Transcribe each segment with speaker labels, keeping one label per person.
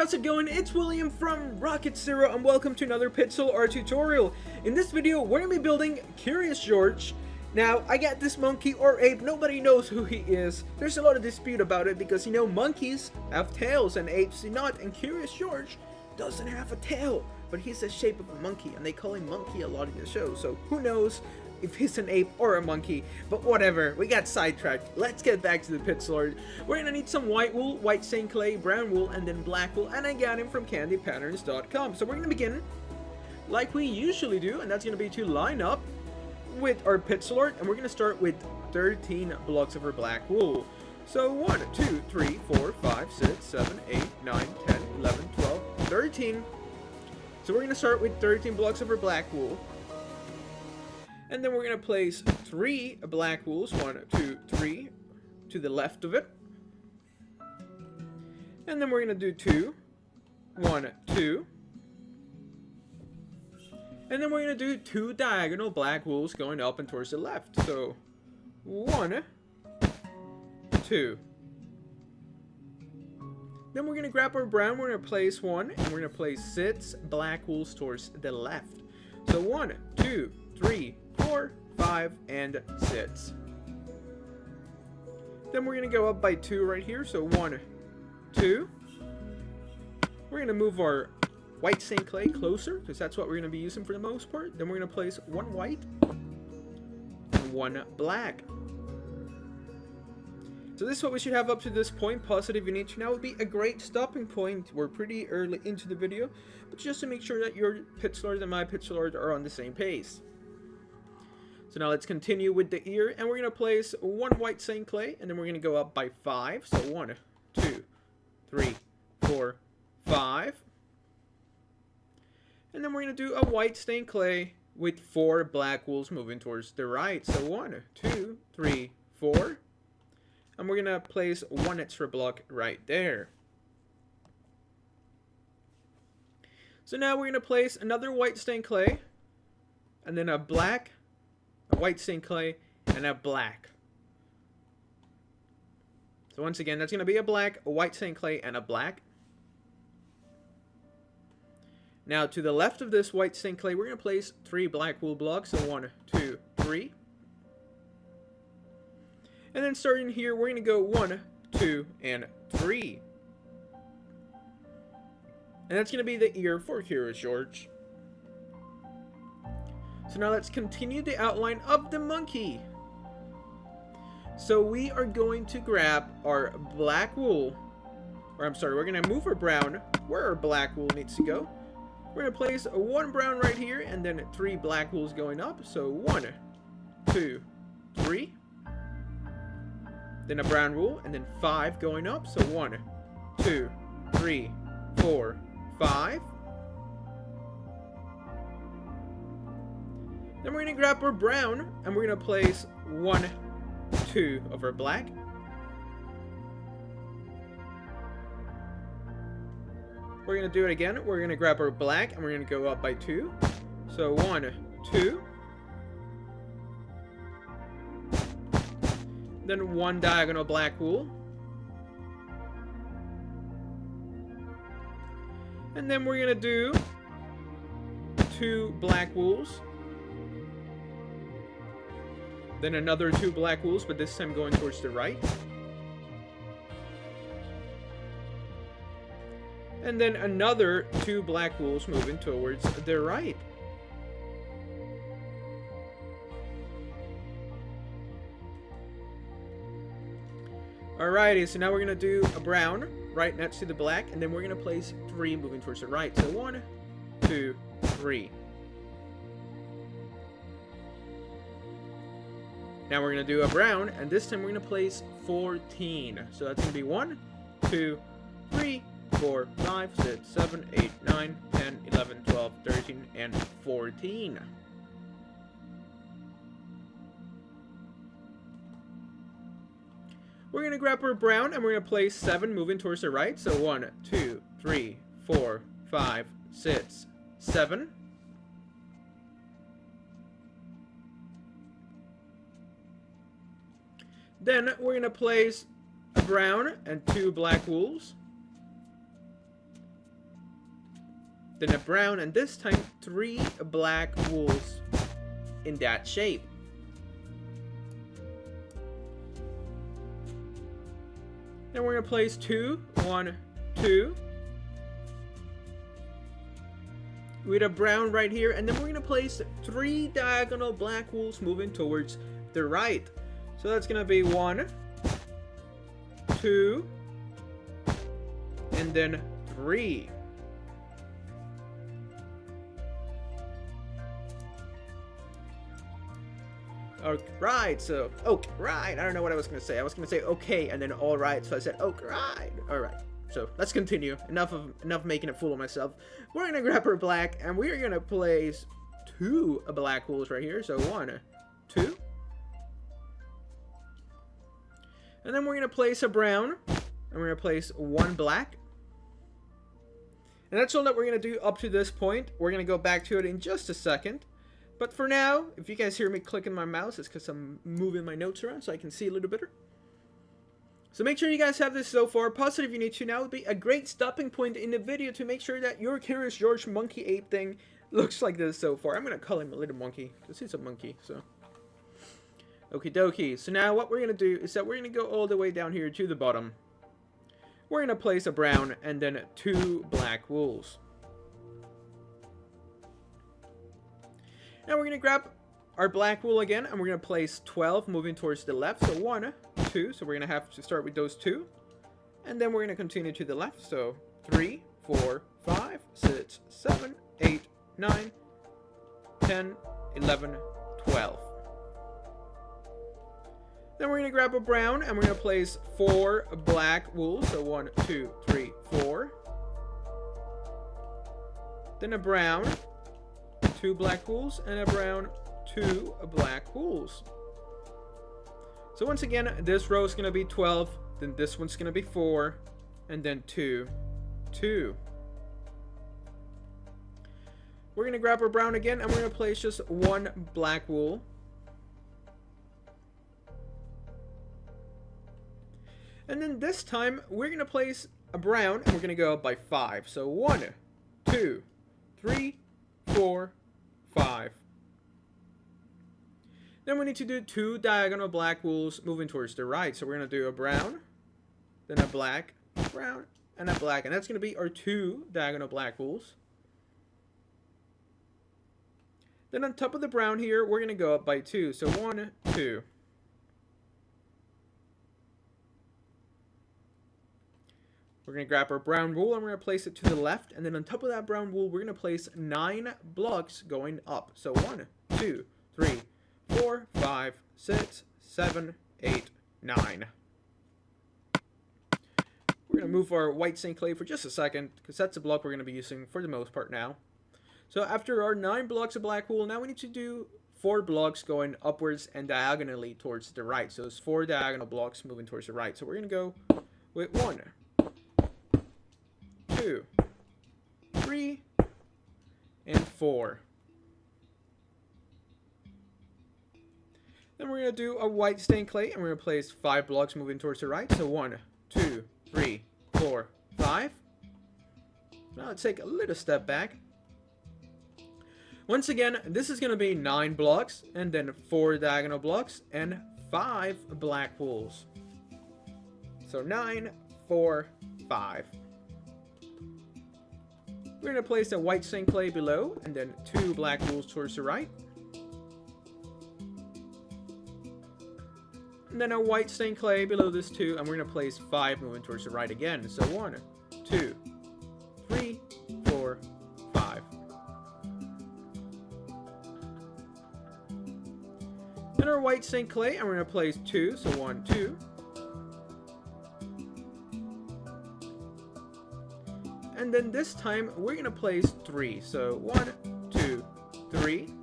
Speaker 1: how's it going? It's William from Rocket Zero and welcome to another pixel art tutorial. In this video, we're going to be building Curious George. Now, I got this monkey or ape, nobody knows who he is. There's a lot of dispute about it because, you know, monkeys have tails and apes do not, and Curious George doesn't have a tail, but he's the shape of a monkey, and they call him Monkey a lot in the show, so who knows if he's an ape or a monkey, but whatever, we got sidetracked. Let's get back to the pixel art. We're gonna need some white wool, white stained clay, brown wool, and then black wool, and I got him from candypatterns.com. So we're gonna begin like we usually do, and that's gonna be to line up with our pixel art, and we're gonna start with 13 blocks of our black wool. So 1, 2, 3, 4, 5, 6, 7, 8, 9, 10, 11, 12, 13. So we're gonna start with 13 blocks of our black wool. And then we're going to place 3 black wools, 1, 2, 3, to the left of it. And then we're going to do 2, 1, 2. And then we're going to do 2 diagonal black wools going up and towards the left. So 1, 2. Then we're going to grab our brown, we're going to place 1, and we're going to place 6 black wools towards the left. So 1, 2, 3, 4, 5, and 6. Then we're going to go up by 2 right here. So 1, 2. We're going to move our white stained clay closer because that's what we're going to be using for the most part. Then we're going to place 1 white and 1 black. So this is what we should have up to this point. Positive in each now would be a great stopping point. We're pretty early into the video, but just to make sure that your pixel art and my pixel art are on the same pace. So now let's continue with the ear, and we're going to place 1 white stained clay, and then we're going to go up by 5. So 1, 2, 3, 4, 5. And then we're going to do a white stained clay with 4 black wools moving towards the right. So 1, 2, 3, 4. And we're going to place 1 extra block right there. So now we're going to place another white stained clay, and then a black, a white stained clay, and a black. So once again, that's going to be a black, a white stained clay, and a black. Now to the left of this white stained clay, we're going to place 3 black wool blocks. So 1, 2, 3. And then starting here, we're going to go 1, 2, and 3. And that's going to be the ear for Curious George. So now let's continue the outline of the monkey. So we are going to grab our black wool, or I'm sorry, we're going to move our brown where our black wool needs to go. We're going to place 1 brown right here and then 3 black wools going up. So 1, 2, 3. Then a brown wool and then 5 going up. So 1, 2, 3, 4, 5. Then we're going to grab our brown, and we're going to place 1, 2 of our black. We're going to do it again. We're going to grab our black, and we're going to go up by 2. So 1, 2. Then 1 diagonal black wool. And then we're going to do 2 black wools. Then another 2 black wools, but this time going towards the right. And then another 2 black wools moving towards the right. Alrighty, so now we're going to do a brown right next to the black, and then we're going to place 3 moving towards the right. So 1, 2, 3. Now we're going to do a brown, and this time we're going to place 14. So that's going to be 1, 2, 3, 4, 5, 6, 7, 8, 9, 10, 11, 12, 13, and 14. We're going to grab our brown, and we're going to place 7 moving towards the right. So 1, 2, 3, 4, 5, 6, 7. Then we're going to place a brown and 2 black wools. then a brown, and this time 3 black wools in that shape. Then we're going to place 2, 1, 2. With a brown right here, and then we're going to place 3 diagonal black wools moving towards the right. So that's going to be 1, 2, and then 3. Okay, right, so, okay, right, I don't know what I was going to say. I was going to say okay, and then all right, so I said okay, right, all right. So let's continue. Enough making a fool of myself. We're going to grab our black, and we're going to place 2 black wools right here. So 1, 2. And then we're going to place a brown, and we're going to place 1 black. And that's all that we're going to do up to this point. We're going to go back to it in just a second. But for now, if you guys hear me clicking my mouse, it's because I'm moving my notes around so I can see a little better. So make sure you guys have this so far. Pause it if you need to. Now would be a great stopping point in the video to make sure that your Curious George monkey ape thing looks like this so far. I'm going to call him a little monkey because he's a monkey. So, okie dokie. So now what we're going to do is that we're going to go all the way down here to the bottom. We're going to place a brown and then 2 black wools. Now we're going to grab our black wool again, and we're going to place 12 moving towards the left. So 1, 2, so we're going to have to start with those 2. And then we're going to continue to the left. So 3, 4, 5, 6, 7, 8, 9, 10, 11, 12. Then we're going to grab a brown, and we're going to place 4 black wool. So 1, 2, 3, 4. Then a brown, 2 black wools, and a brown, 2 black wools. So once again, this row is going to be 12, then this one's going to be 4, and then 2, 2. We're going to grab our brown again, and we're going to place just 1 black wool. And then this time, we're going to place a brown, and we're going to go up by 5. So 1, 2, 3, 4, 5. Then we need to do 2 diagonal black wools moving towards the right. So we're going to do a brown, then a black, brown, and a black. And that's going to be our 2 diagonal black wools. Then on top of the brown here, we're going to go up by 2. So 1, 2. We're going to grab our brown wool, and we're going to place it to the left. And then on top of that brown wool, we're going to place 9 blocks going up. So 1, 2, 3, 4, 5, 6, 7, 8, 9. We're going to move our white stained clay for just a second, because that's the block we're going to be using for the most part now. So after our 9 blocks of black wool, now we need to do 4 blocks going upwards and diagonally towards the right. So it's 4 diagonal blocks moving towards the right. So we're going to go with 1, 2, 3, and 4. Then we're going to do a white stained clay, and we're going to place 5 blocks moving towards the right. So 1, 2, 3, 4, 5. Now let's take a little step back. Once again, this is going to be 9 blocks, and then 4 diagonal blocks, and 5 black wools. So 9, 4, 5. We're going to place a white stained clay below, and then 2 black wools towards the right. And then a white stained clay below this 2, and we're going to place 5 moving towards the right again. So 1, 2, 3, 4, 5. Then our white stained clay, and we're going to place 2, so 1, 2. And then this time, we're going to place 3. So 1, 2, 3.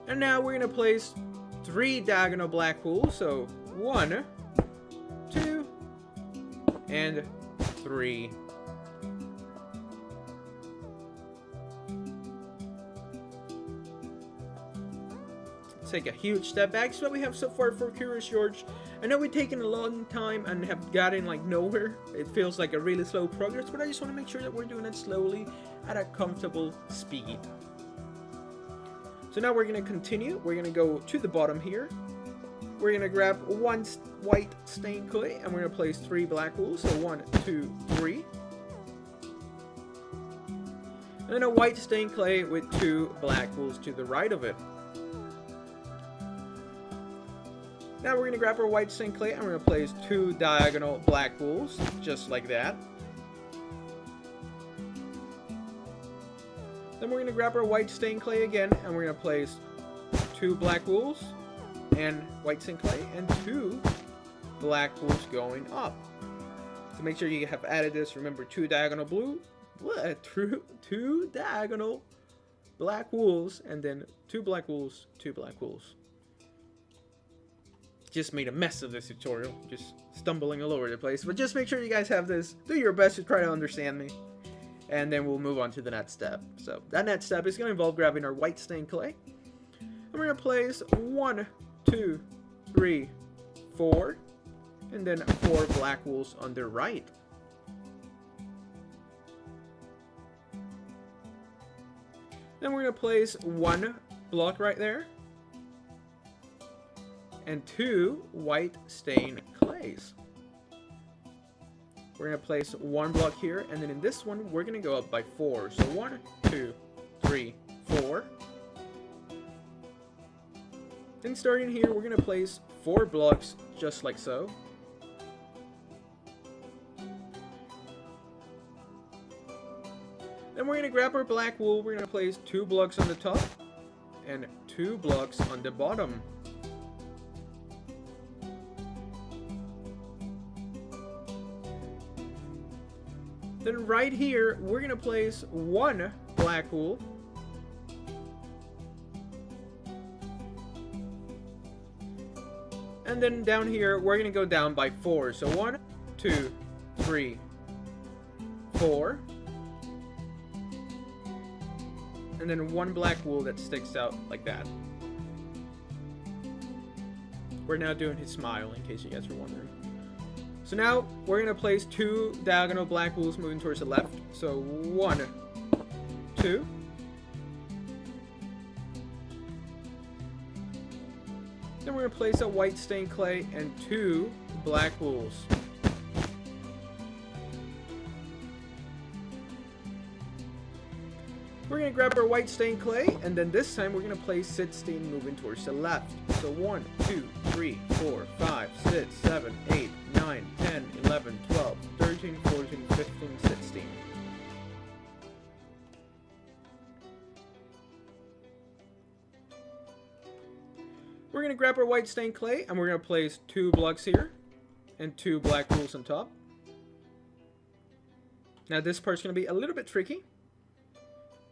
Speaker 1: And now we're going to place 3 diagonal black wools. So 1, 2, and 3. take a huge step back. So what we have so far for Curious George. I know we've taken a long time and have gotten like nowhere. It feels like a really slow progress, but I just want to make sure that we're doing it slowly at a comfortable speed. So now we're going to continue. We're going to go to the bottom here. We're going to grab one white stained clay and we're going to place 3 black wools. So 1, 2, 3. And then a white stained clay with 2 black wools to the right of it. Now we're going to grab our white stained clay and we're going to place 2 diagonal black wools, just like that. Then we're going to grab our white stained clay again and we're going to place 2 black wools and white stained clay and 2 black wools going up. So make sure you have added this. Remember, 2 diagonal blue, 2 diagonal black wools, and then 2 black wools, 2 black wools. Just made a mess of this tutorial, just stumbling all over the place. But just make sure you guys have this. Do your best to try to understand me. And then we'll move on to the next step. So that next step is going to involve grabbing our white stained clay. And we're going to place 1, 2, 3, 4. And then 4 black wools on the right. Then we're going to place 1 block right there. And 2 white stained clays. We're going to place 1 block here, and then in this one, we're going to go up by 4. So 1, 2, 3, 4. Then starting here, we're going to place 4 blocks, just like so. Then we're going to grab our black wool, we're going to place 2 blocks on the top, and 2 blocks on the bottom. Then right here, we're going to place 1 black wool. And then down here, we're going to go down by 4. So 1, 2, 3, 4. And then 1 black wool that sticks out like that. We're now doing his smile, in case you guys were wondering. So now we're going to place 2 diagonal black wools moving towards the left. So 1, 2. Then we're going to place a white stained clay and 2 black wools. We're going to grab our white stained clay, and then this time we're going to place 16 moving towards the left. So 1, 2, 3, 4, 5, 6, 7, 8, 9, 10, 11, 12, 13, 14, 15, 16. We're going to grab our white stained clay, and we're going to place 2 blocks here, and 2 black wools on top. Now this part's going to be a little bit tricky.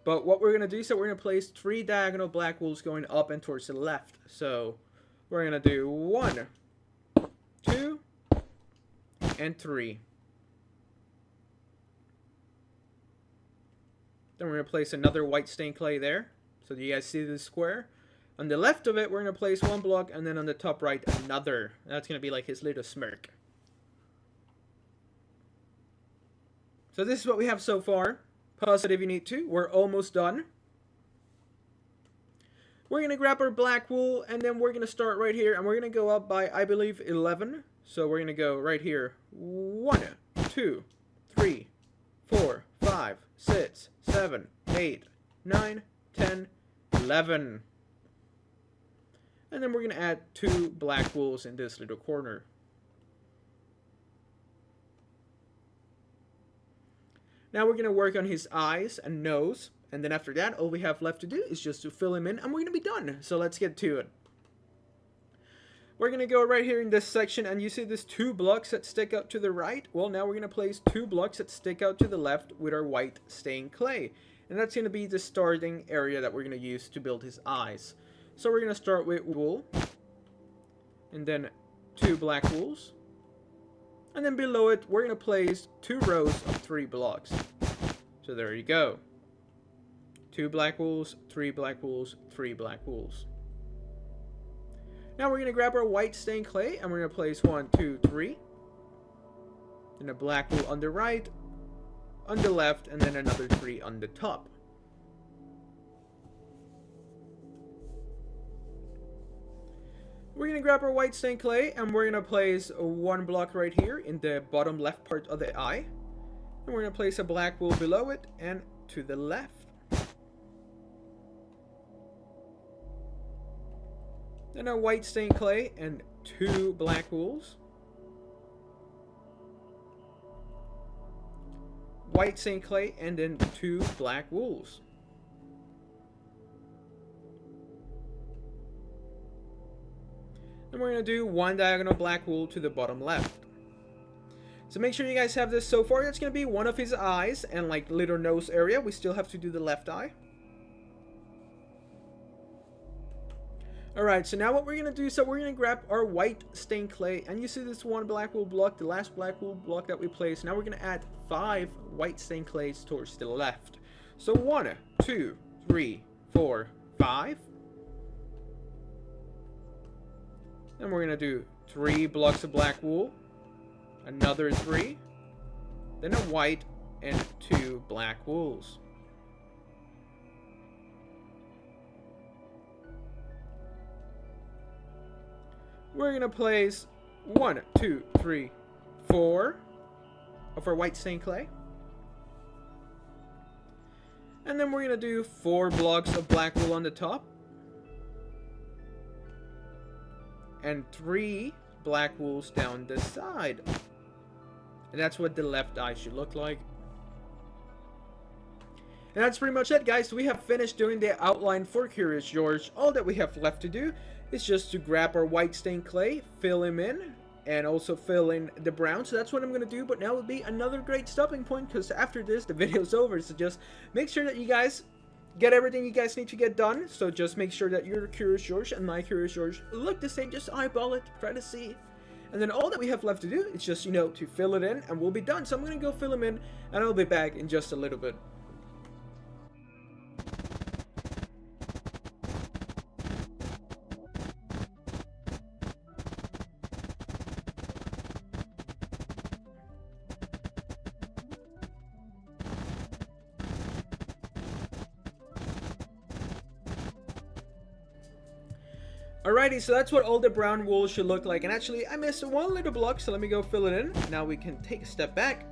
Speaker 1: But what we're going to do is that we're going to place 3 diagonal black wools going up and towards the left. So we're going to do 1, 2, and 3. Then we're going to place another white stained clay there. So do you guys see this square? On the left of it, we're going to place 1 block, and then on the top right, another. That's going to be like his little smirk. So this is what we have so far. Pause it if you need to. We're almost done. We're going to grab our black wool, and then we're going to start right here, and we're going to go up by, I believe, 11. So we're going to go right here. 1, 2, 3, 4, 5, 6, 7, 8, 9, 10, 11. And then we're going to add 2 black wools in this little corner. Now we're going to work on his eyes and nose. And then after that, all we have left to do is just to fill him in, and we're going to be done. So let's get to it. We're going to go right here in this section, and you see these 2 blocks that stick out to the right? Well, now we're going to place 2 blocks that stick out to the left with our white stained clay. And that's going to be the starting area that we're going to use to build his eyes. So we're going to start with wool, and then 2 black wools. And then below it, we're going to place 2 rows of 3 blocks. So there you go. 2 black wools, 3 black wools, 3 black wools. Now we're going to grab our white stained clay and we're going to place 1, 2, 3. Then a black wool on the right, on the left, and then another 3 on the top. We're going to grab our white stained clay and we're going to place 1 block right here in the bottom left part of the eye. And we're going to place a black wool below it and to the left. Then a white stained clay and 2 black wools. White stained clay and then 2 black wools. And we're going to do 1 diagonal black wool to the bottom left. So make sure you guys have this so far. That's going to be one of his eyes and like little nose area. We still have to do the left eye. Alright, so now what we're going to do, so we're going to grab our white stained clay. And you see this 1 black wool block, the last black wool block that we placed. Now we're going to add 5 white stained clays towards the left. So 1, 2, 3, 4, 5. Then we're going to do 3 blocks of black wool. Another 3. Then a white and 2 black wools. We're going to place 1, 2, 3, 4 of our white stained clay. And then we're going to do 4 blocks of black wool on the top. And 3 black wools down the side. And that's what the left eye should look like. And that's pretty much it, guys. We have finished doing the outline for Curious George. All that we have left to do is just to grab our white stained clay, fill him in, and also fill in the brown. So that's what I'm going to do. But now would be another great stopping point, because after this, the video's over. So just make sure that you guys get everything you guys need to get done. So just make sure that your Curious George and my Curious George look the same. Just eyeball it, try to see. And then all that we have left to do is just, you know, to fill it in, and we'll be done. So I'm going to go fill him in, and I'll be back in just a little bit. Alrighty, so that's what all the brown wool should look like. And actually, I missed 1 little block, so let me go fill it in. Now we can take a step back.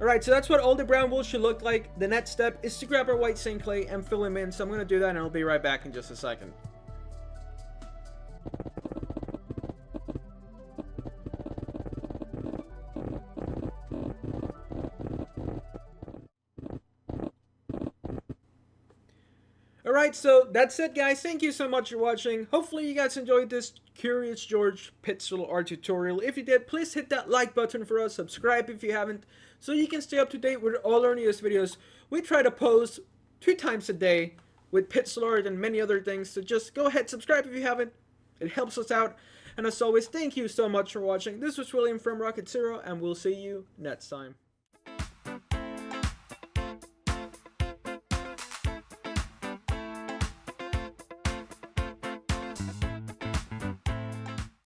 Speaker 1: Alright, so that's what all the brown wool should look like. The next step is to grab our white stained clay and fill them in. So I'm going to do that, and I'll be right back in just a second. Alright, so that's it, guys. Thank you so much for watching. Hopefully you guys enjoyed this Curious George pixel art tutorial. If you did, please hit that like button for us. Subscribe if you haven't, so you can stay up to date with all our newest videos. We try to post 2 times a day with pixel art and many other things. So just go ahead, subscribe if you haven't. It helps us out. And as always, thank you so much for watching. This was William from Rocket Zero, and we'll see you next time.